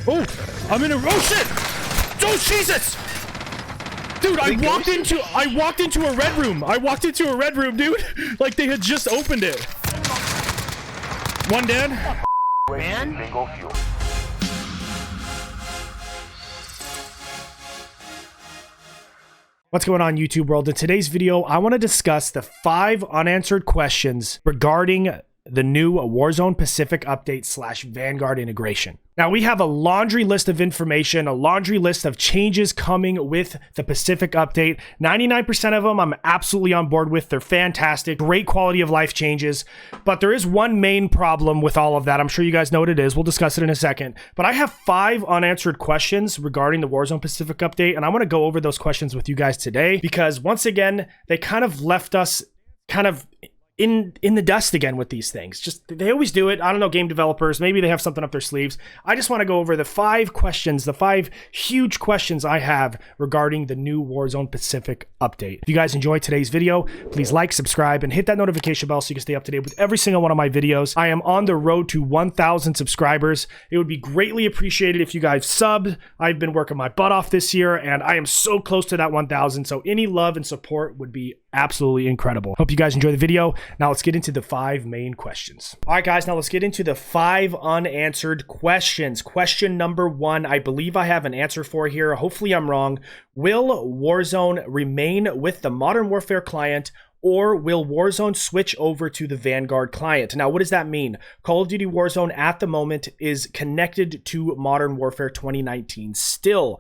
Oh, I'm in a, oh shit! Oh Jesus! Dude, I walked into a red room. I walked into a red room, dude. Like they had just opened it. One dead. Man. What's going on, YouTube world? In today's video, I want to discuss the 5 unanswered questions regarding the new Warzone Pacific update / Vanguard integration. Now, we have a laundry list of information, a laundry list of changes coming with the Pacific update. 99% of them I'm absolutely on board with. They're fantastic, great quality of life changes. But there is one main problem with all of that. I'm sure you guys know what it is. We'll discuss it in a second. But I have 5 unanswered questions regarding the Warzone Pacific update, and I want to go over those questions with you guys today because, once again, they kind of left us kind of in the dust again with these things. Just, they always do it. I don't know, game developers, maybe they have something up their sleeves. I just want to go over the 5 questions, the 5 huge questions I have regarding the new Warzone Pacific update. If you guys enjoyed today's video, please like, subscribe, and hit that notification bell so you can stay up to date with every single one of my videos. I am on the road to 1,000 subscribers. It would be greatly appreciated if you guys subbed. I've been working my butt off this year, and I am so close to that 1,000, so any love and support would be absolutely incredible. Hope you guys enjoy the video. Now let's get into the 5 main questions. All right, guys, now let's get into the 5 unanswered questions. Question number 1, I believe I have an answer for here. Hopefully I'm wrong. Will Warzone remain with the Modern Warfare client, or will Warzone switch over to the Vanguard client? Now, what does that mean? Call of Duty Warzone at the moment is connected to Modern Warfare 2019 still.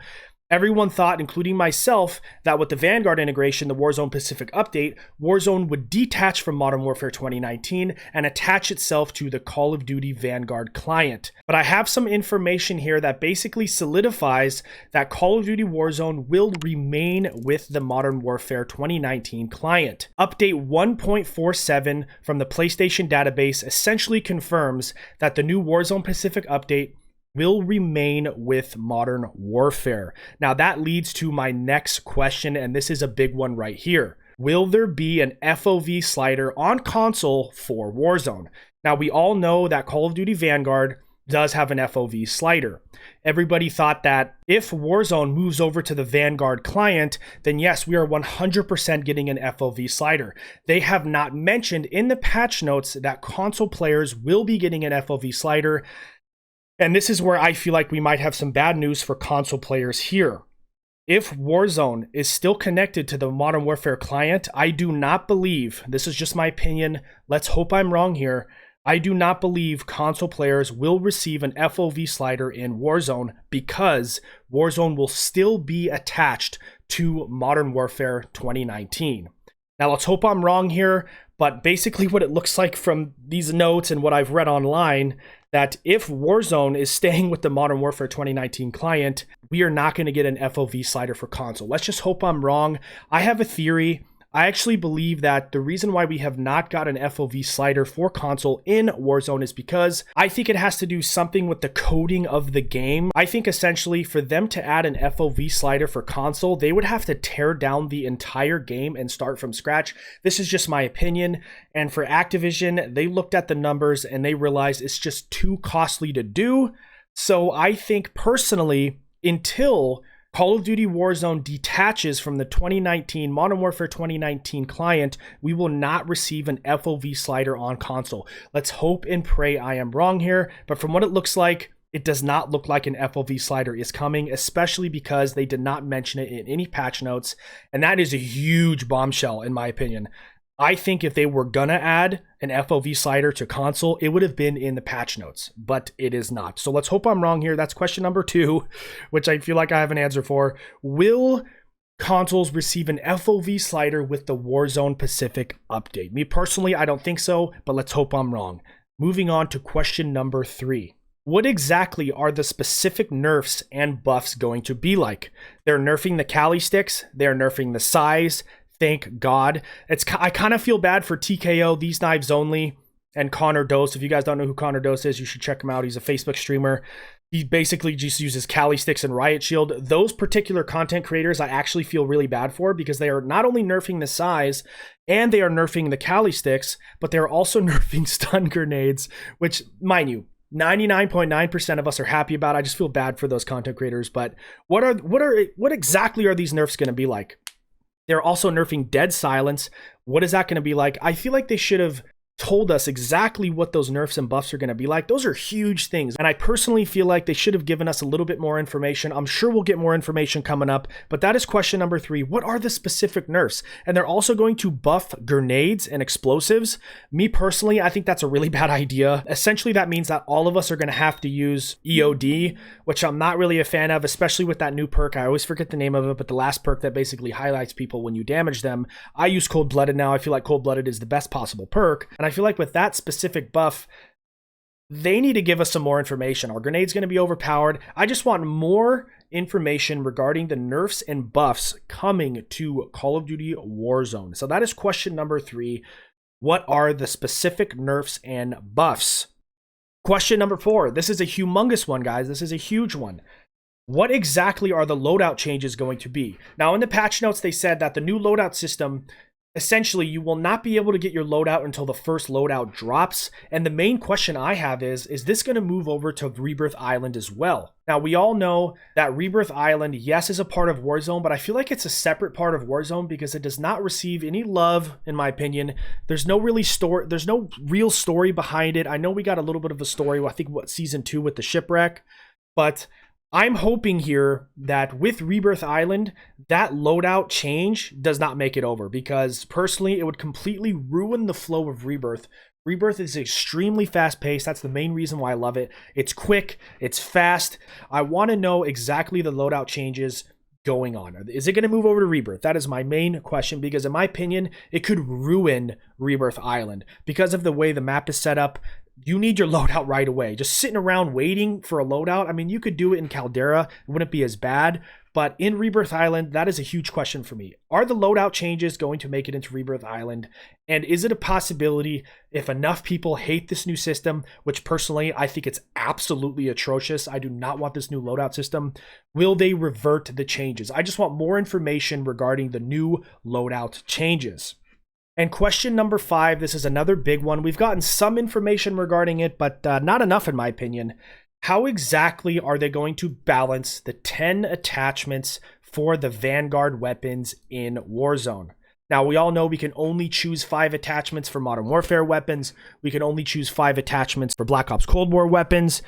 Everyone thought, including myself, that with the Vanguard integration, the Warzone Pacific update, Warzone would detach from Modern Warfare 2019 and attach itself to the Call of Duty Vanguard client. But I have some information here that basically solidifies that Call of Duty Warzone will remain with the Modern Warfare 2019 client. Update 1.47 from the PlayStation database essentially confirms that the new Warzone Pacific update will remain with Modern Warfare. Now that leads to my next question, and this is a big one right here. Will there be an FOV slider on console for Warzone? Now, we all know that Call of Duty Vanguard does have an FOV slider. Everybody thought that if Warzone moves over to the Vanguard client, then yes, we are 100% getting an FOV slider. They have not mentioned in the patch notes that console players will be getting an FOV slider. And this is where I feel like we might have some bad news for console players here. If Warzone is still connected to the Modern Warfare client, I do not believe, this is just my opinion, let's hope I'm wrong here, I do not believe console players will receive an FOV slider in Warzone because Warzone will still be attached to Modern Warfare 2019. Now let's hope I'm wrong here, but basically what it looks like from these notes and what I've read online, that if Warzone is staying with the Modern Warfare 2019 client, we are not going to get an FOV slider for console. Let's just hope I'm wrong. I have a theory. I actually believe that the reason why we have not got an FOV slider for console in Warzone is because I think it has to do something with the coding of the game. I think essentially for them to add an FOV slider for console, they would have to tear down the entire game and start from scratch. This is just my opinion. And for Activision, they looked at the numbers and they realized it's just too costly to do. So I think personally, until Call of Duty Warzone detaches from the 2019 Modern Warfare 2019 client, we will not receive an FOV slider on console. Let's hope and pray I am wrong here, but from what it looks like, it does not look like an FOV slider is coming, especially because they did not mention it in any patch notes, and that is a huge bombshell in my opinion. I think if they were gonna add an FOV slider to console, it would have been in the patch notes, but it is not. So let's hope I'm wrong here. That's question number 2, which I feel like I have an answer for. Will consoles receive an FOV slider with the Warzone Pacific update? Me personally, I don't think so, but let's hope I'm wrong. Moving on to question number 3. What exactly are the specific nerfs and buffs going to be like? They're nerfing the Cali sticks, they're nerfing the size. Thank God. I kind of feel bad for TKO, These Knives Only, and Connor Dose. If you guys don't know who Connor Dose is, you should check him out. He's a Facebook streamer. He basically just uses Cali Sticks and Riot Shield. Those particular content creators I actually feel really bad for because they are not only nerfing the size and they are nerfing the Cali Sticks, but they're also nerfing stun grenades, which, mind you, 99.9% of us are happy about. I just feel bad for those content creators. But what exactly are these nerfs going to be like? They're also nerfing dead silence. What is that going to be like? I feel like they should have told us exactly what those nerfs and buffs are going to be like. Those are huge things. And I personally feel like they should have given us a little bit more information. I'm sure we'll get more information coming up, but that is question number 3. What are the specific nerfs? And they're also going to buff grenades and explosives. Me personally, I think that's a really bad idea. Essentially, that means that all of us are going to have to use EOD, which I'm not really a fan of, especially with that new perk. I always forget the name of it, but the last perk that basically highlights people when you damage them. I use Cold-Blooded now. I feel like Cold-Blooded is the best possible perk. And I feel like with that specific buff, they need to give us some more information. Our grenade's going to be overpowered. I just want more information regarding the nerfs and buffs coming to Call of Duty Warzone. So that is question number 3. What are the specific nerfs and buffs? Question number 4. This is a humongous one, guys. This is a huge one. What exactly are the loadout changes going to be? Now, in the patch notes, they said that the new loadout system, essentially, you will not be able to get your loadout until the first loadout drops. And the main question I have is this going to move over to Rebirth Island as well? Now, we all know that Rebirth Island, yes, is a part of Warzone, but I feel like it's a separate part of Warzone because it does not receive any love, in my opinion. There's no real story behind it. I know we got a little bit of a story, I think, season 2 with the shipwreck, but I'm hoping here that with Rebirth Island, that loadout change does not make it over, because personally, it would completely ruin the flow of Rebirth. Rebirth is extremely fast-paced. That's the main reason why I love it. It's quick. It's fast. I want to know exactly the loadout changes going on. Is it going to move over to Rebirth? That is my main question, because in my opinion, it could ruin Rebirth Island because of the way the map is set up. You need your loadout right away. Just sitting around waiting for a loadout, I mean, you could do it in Caldera. It wouldn't be as bad. But in Rebirth Island, that is a huge question for me. Are the loadout changes going to make it into Rebirth Island? And is it a possibility, if enough people hate this new system, which personally I think it's absolutely atrocious, I do not want this new loadout system, will they revert the changes? I just want more information regarding the new loadout changes. And question number 5, this is another big one. We've gotten some information regarding it, but not enough in my opinion. How exactly are they going to balance the 10 attachments for the Vanguard weapons in Warzone? Now, we all know we can only choose 5 attachments for Modern Warfare weapons. We can only choose 5 attachments for Black Ops Cold War weapons.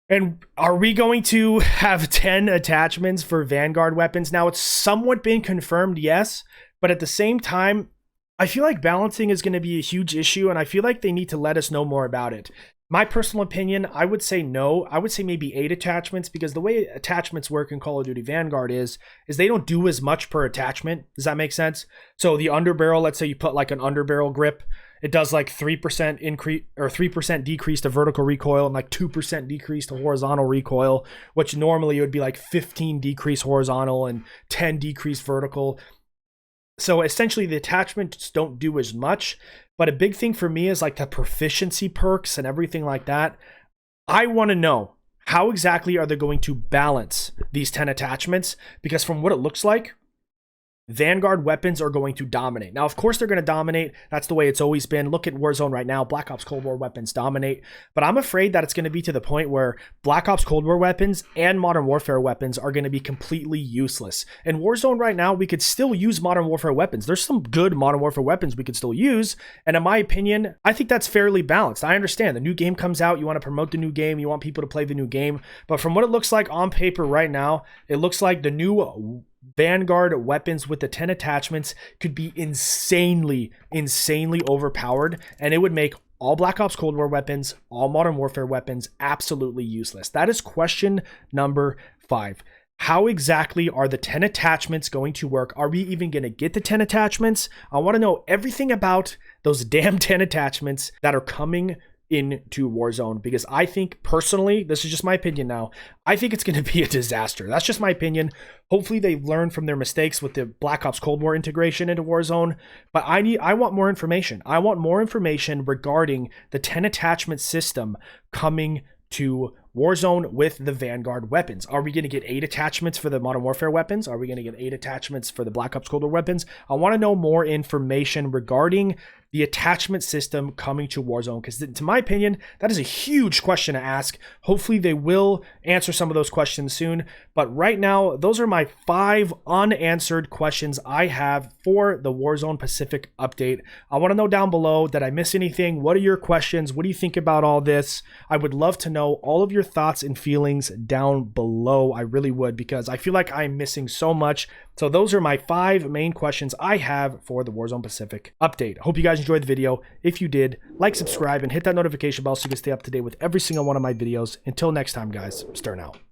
And are we going to have 10 attachments for Vanguard weapons? Now, it's somewhat been confirmed, yes, but at the same time, I feel like balancing is going to be a huge issue, and I feel like they need to let us know more about it. My personal opinion, I would say no. I would say maybe 8 attachments, because the way attachments work in Call of Duty Vanguard is they don't do as much per attachment. Does that make sense? So the underbarrel, let's say you put like an underbarrel grip, it does like 3% increase or 3% decrease to vertical recoil and like 2% decrease to horizontal recoil, which normally it would be like 15 decrease horizontal and 10 decrease vertical. So essentially the attachments don't do as much, but a big thing for me is like the proficiency perks and everything like that. I want to know, how exactly are they going to balance these 10 attachments? Because from what it looks like, Vanguard weapons are going to dominate. Now, of course, they're going to dominate. That's the way it's always been. Look at Warzone right now. Black Ops Cold War weapons dominate. But I'm afraid that it's going to be to the point where Black Ops Cold War weapons and Modern Warfare weapons are going to be completely useless. In Warzone right now, we could still use Modern Warfare weapons. There's some good Modern Warfare weapons we could still use. And in my opinion, I think that's fairly balanced. I understand the new game comes out. You want to promote the new game. You want people to play the new game. But from what it looks like on paper right now, it looks like the new Vanguard weapons with the 10 attachments could be insanely overpowered, and it would make all Black Ops Cold War weapons, all Modern Warfare weapons absolutely useless. That is question number 5. How exactly are the 10 attachments going to work? Are we even going to get the 10 attachments? I want to know everything about those damn 10 attachments that are coming into Warzone, because I think personally, this is just my opinion now, I think it's going to be a disaster. That's just my opinion. Hopefully they've learned from their mistakes with the Black Ops Cold War integration into Warzone, but I want more information. I want more information regarding the 10 attachment system coming to Warzone with the Vanguard weapons. Are we going to get 8 attachments for the Modern Warfare weapons? Are we going to get 8 attachments for the Black Ops Cold War weapons? I want to know more information regarding the attachment system coming to Warzone, because to my opinion, that is a huge question to ask. Hopefully they will answer some of those questions soon. But right now, those are my 5 unanswered questions I have for the Warzone Pacific update. I want to know down below, did I miss anything? What are your questions? What do you think about all this? I would love to know all of your thoughts and feelings down below. I really would, because I feel like I'm missing so much. So those are my 5 main questions I have for the Warzone Pacific update. Hope you guys enjoyed the video. If you did, like, subscribe, and hit that notification bell so you can stay up to date with every single one of my videos. Until next time, guys, Stern out.